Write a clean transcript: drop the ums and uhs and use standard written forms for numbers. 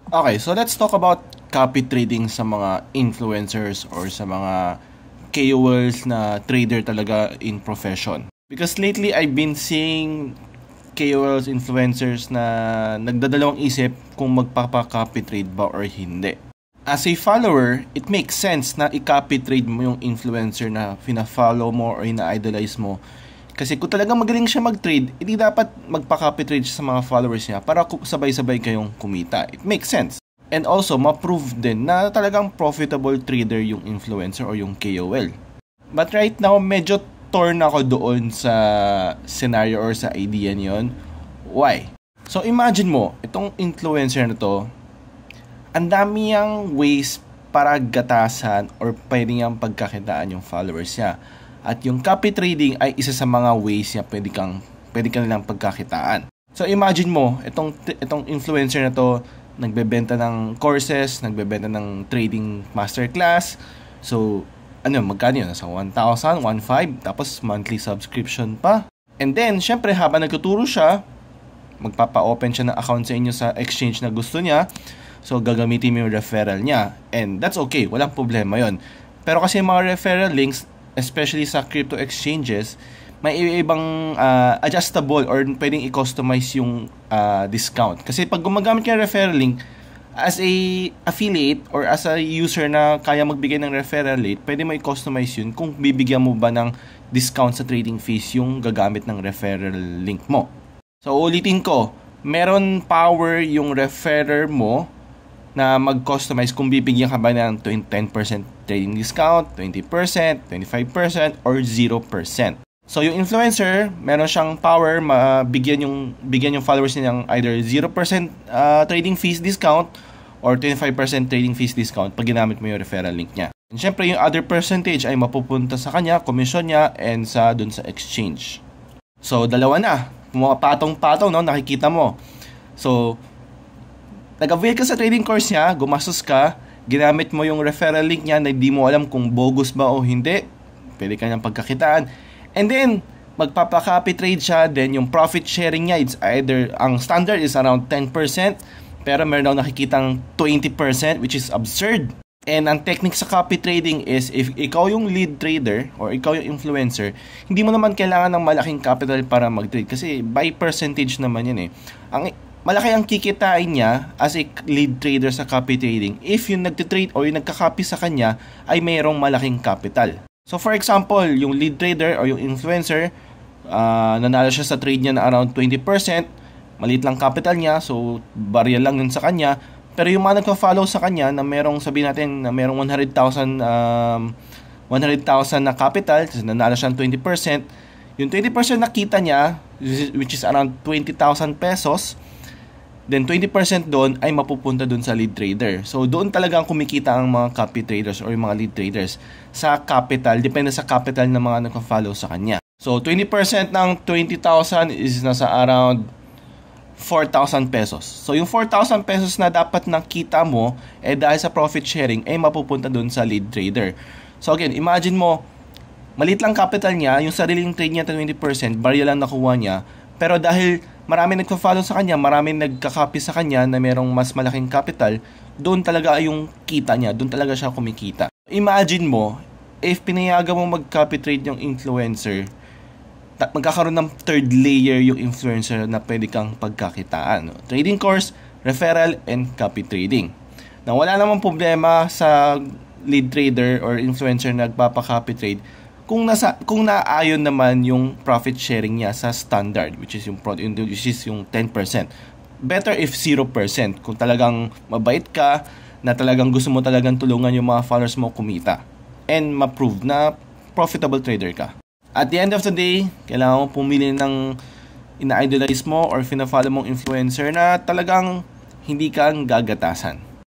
Okay, so let's talk about copy trading sa mga influencers or sa mga KOLs na trader talaga in profession. Because lately, I've been seeing KOLs, influencers na nagdadalawang isip kung magpapa-copy trade ba or hindi. As a follower, it makes sense na i-copy trade mo yung influencer na fina-follow mo or ina-idolize mo. Kasi kung talagang magaling siya mag-trade, hindi dapat magpa-copy trade siya sa mga followers niya para sabay-sabay kayong kumita. It makes sense. And also, ma-prove din na talagang profitable trader yung influencer or yung KOL. But right now, medyo torn ako doon sa scenario or sa idea niyon. Why? So imagine mo, itong influencer na to, ang dami yang ways para gatasan or pwede niyang pagkakitaan yung followers niya. At yung copy trading ay isa sa mga ways niya pwede ka nilang pagkakitaan. So imagine mo, itong influencer na to, nagbebenta ng courses, nagbebenta ng trading masterclass. So, magkano yun? Nasa 1,000, 1,500, tapos monthly subscription pa. And then, syempre, habang nagtuturo siya, magpapa-open siya ng account sa inyo sa exchange na gusto niya. So, gagamitin mo yung referral niya. And that's okay, walang problema yon. Pero kasi mga referral links, especially sa crypto exchanges, may ibang adjustable or pwedeng i-customize yung discount. Kasi pag gumagamit ka ng referral link, as a affiliate or as a user na kaya magbigay ng referral rate, pwede mo i-customize yun kung bibigyan mo ba ng discount sa trading fees yung gagamit ng referral link mo. So ulitin ko, meron power yung referrer mo na mag-customize kung bibigyan ka ba ng 10% trading discount, 20%, 25%, or 0%. So yung influencer, meron siyang power bigyan yung followers niya ng either 0% trading fees discount or 25% trading fees discount pag ginamit mo yung referral link niya. And syempre yung other percentage ay mapupunta sa kanya, commission niya, and dun sa exchange. So dalawa na, patong-patong, no, nakikita mo. So nag-avail ka sa trading course niya, gumastos ka, ginamit mo yung referral link niya na hindi mo alam kung bogus ba o hindi, pwede ka niyang pagkakitaan. And then, magpapa-copy trade siya, then yung profit sharing niya, it's either, ang standard is around 10%, pero meron daw nakikitang 20%, which is absurd. And ang technique sa copy trading is, if ikaw yung lead trader, or ikaw yung influencer, hindi mo naman kailangan ng malaking capital para mag-trade, kasi by percentage naman yun eh. Malaki ang kikitain niya as a lead trader sa copy trading if yung nagtitrade o yung nagka-copy sa kanya ay mayroong malaking capital. So for example, yung lead trader o yung influencer, nanalo siya sa trade niya na around 20%, maliit lang capital niya, so barya lang yun sa kanya. Pero yung mga nagpa-follow sa kanya na merong, sabihin natin, na merong 100,000 na capital, nanalo siya ng 20%, yung 20% nakita niya, which is around 20,000 pesos, then 20% doon ay mapupunta doon sa lead trader. So doon talagang kumikita ang mga copy traders or yung mga lead traders sa capital, depende sa capital ng mga nagpa-follow sa kanya. So 20% ng 20,000 is nasa around 4,000 pesos. So yung 4,000 pesos na dapat nakita mo dahil sa profit sharing ay mapupunta doon sa lead trader. So again, imagine mo, maliit lang capital niya, yung sariling trade niya 20%, barya lang nakuha niya, pero dahil marami nagpa-follow sa kanya, marami nagka-copy sa kanya na merong mas malaking capital, doon talaga yung kita niya, doon talaga siya kumikita. Imagine mo, if pinayagan mo mag-copy trade yung influencer, magkakaroon ng third layer yung influencer na pwede kang pagkakitaan. Trading course, referral, and copy trading. Na wala namang problema sa lead trader or influencer na nagpapa-copy trade kung naayon naman yung profit sharing niya sa standard, which is yung 10%. Better if 0%. Kung talagang mabait ka, na talagang gusto mo talagang tulungan yung mga followers mo kumita and ma-prove na profitable trader ka. At the end of the day, kailangan mo pumili ng ina-idolize mo or fina-follow mong influencer na talagang hindi kang gagatasan.